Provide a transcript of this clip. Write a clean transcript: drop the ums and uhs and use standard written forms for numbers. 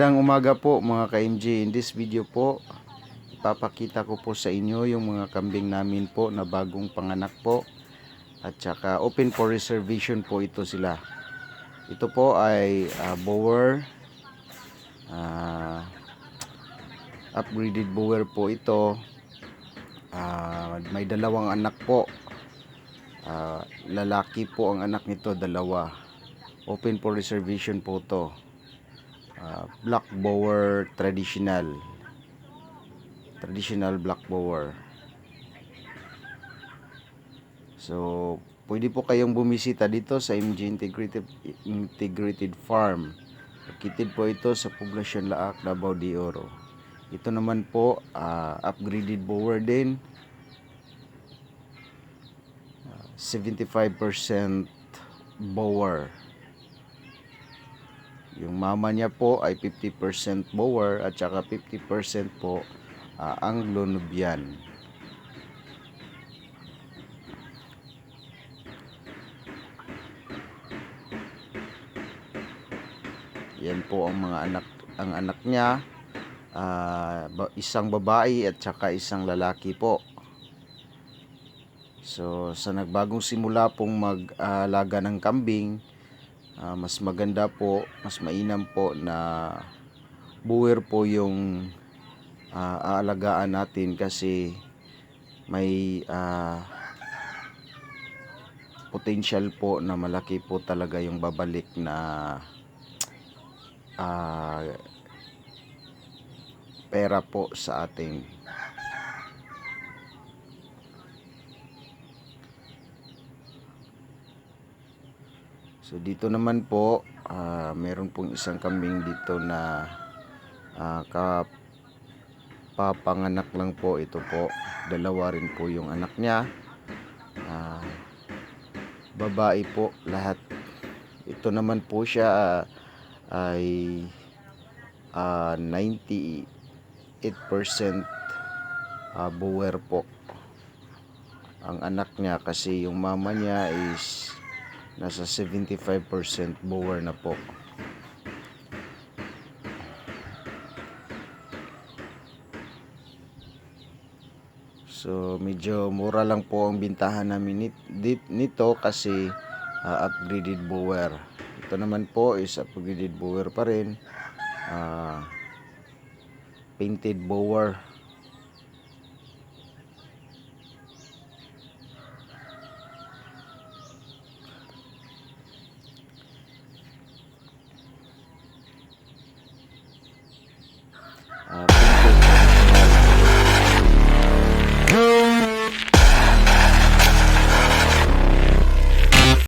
Magandang umaga po mga ka-MJ. In this video po, ipapakita ko po sa inyo yung mga kambing namin po na bagong panganak po. At saka open for reservation po ito sila. Ito po ay Boer. Upgraded Boer po ito. May dalawang anak po. Lalaki po ang anak nito, dalawa. Open for reservation po to. Black Boer traditional black Boer. So pwede po kayong bumisita dito sa MJ Integrated Farm. Located po ito sa Poblacion Laak, Davao de Oro. Ito naman po upgraded Boer din. 75% Boer. Yung mama niya po ay 50% Boer at saka 50% po Anglo-Nubian. Yan po ang mga anak niya, isang babae at saka isang lalaki po. So sa nagbagong simula pong mag-alaga ng kambing, mas maganda po, mas mainam po na Boer po yung aalagaan natin kasi may potential po na malaki po talaga yung babalik na pera po sa atin. So dito naman po meron pong isang kambing dito na kapapanganak lang po. Ito po, dalawa rin po yung anak niya, babae po lahat. Ito naman po siya ay 98% Boer po ang anak niya, kasi yung mama niya is nasa 75% Boer na po. So medyo mura lang po ang bintahan namin nito kasi upgraded Boer. Ito naman po is upgraded Boer pa rin, painted Boer.